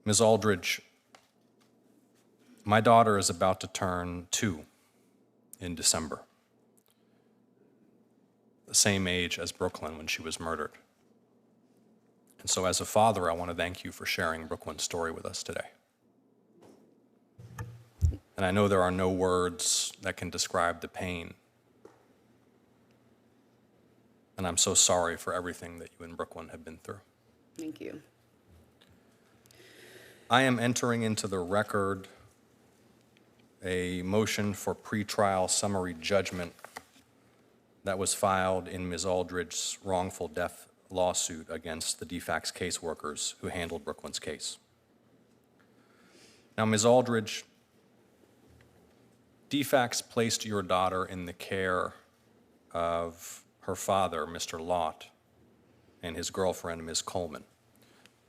Ms. Aldridge, my daughter is about to turn 2 in December, the same age as Brooklyn when she was murdered. And so as a father, I want to thank you for sharing Brooklyn's story with us today. And I know there are no words that can describe the pain. And I'm so sorry for everything that you and Brooklyn have been through. Thank you. I am entering into the record a motion for pretrial summary judgment that was filed in Ms. Aldridge's wrongful death lawsuit against the DFACS caseworkers who handled Brooklyn's case. Now, Ms. Aldridge, DFACS placed your daughter in the care of her father, Mr. Lott, and his girlfriend, Ms. Coleman.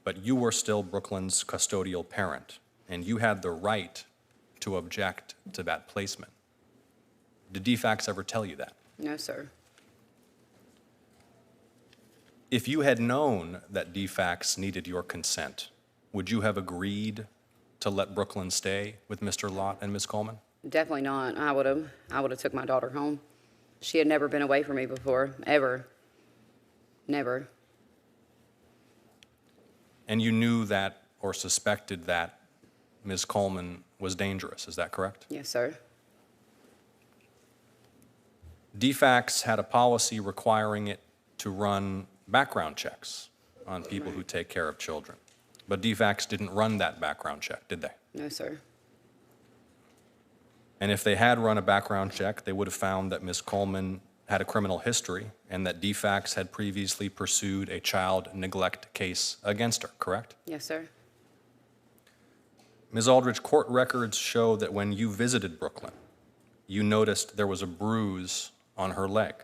But you were still Brooklyn's custodial parent, and you had the right to object to that placement. Did DFACS ever tell you that? No, sir. If you had known that DFACS needed your consent, would you have agreed to let Brooklyn stay with Mr. Lott and Ms. Coleman? Definitely not. I would have took my daughter home. She had never been away from me before, ever. Never. And you knew that or suspected that Ms. Coleman was dangerous, is that correct? Yes, sir. DFACS had a policy requiring it to run background checks on people who take care of children. But DFACS didn't run that background check, did they? No, sir. And if they had run a background check, they would have found that Ms. Coleman had a criminal history and that DFACS had previously pursued a child neglect case against her, correct? Yes, sir. Ms. Aldridge, court records show that when you visited Brooklyn, you noticed there was a bruise on her leg.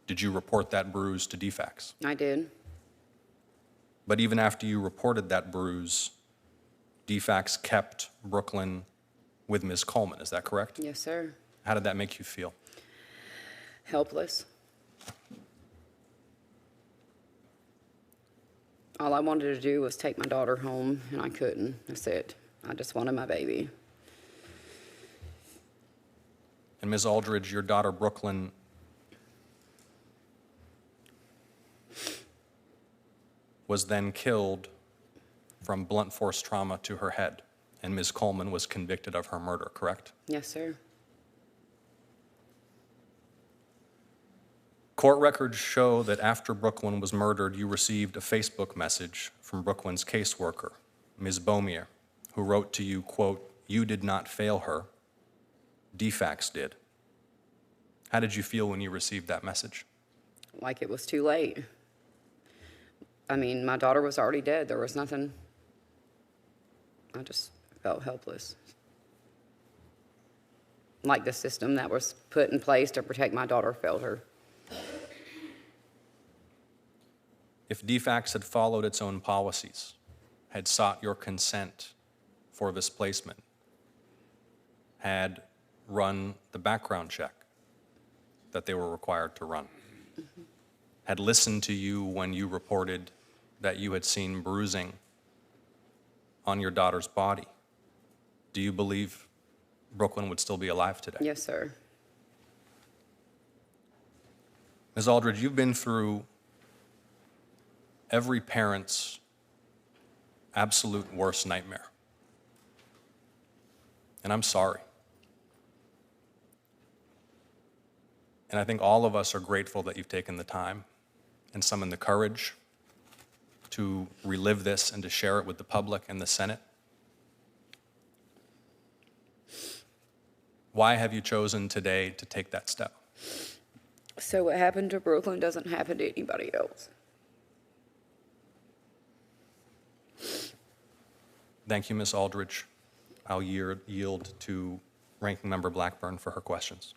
Did you report that bruise to DFACS? I did. But even after you reported that bruise, DFACS kept Brooklyn with Ms. Coleman, is that correct? Yes, sir. How did that make you feel? Helpless. All I wanted to do was take my daughter home, and I couldn't. That's it. I just wanted my baby. And Ms. Aldridge, your daughter Brooklyn was then killed from blunt force trauma to her head, and Ms. Coleman was convicted of her murder, correct? Yes, sir. Court records show that after Brooklyn was murdered, you received a Facebook message from Brooklyn's caseworker, Ms. Beaumier, who wrote to you, quote, "You did not fail her, DFACS did." How did you feel when you received that message? Like it was too late. I mean, my daughter was already dead. There was nothing. I just felt helpless. Like the system that was put in place to protect my daughter failed her. If DFACS had followed its own policies, had sought your consent for this placement, had run the background check that they were required to run, had listened to you when you reported that you had seen bruising on your daughter's body, do you believe Brooklyn would still be alive today? Yes, sir. Ms. Aldridge, you've been through every parent's absolute worst nightmare. And I'm sorry. And I think all of us are grateful that you've taken the time and summoned the courage to relive this and to share it with the public and the Senate. Why have you chosen today to take that step? So what happened to Brooklyn doesn't happen to anybody else. Thank you, Ms. Aldridge. I'll yield to Ranking Member Blackburn for her questions.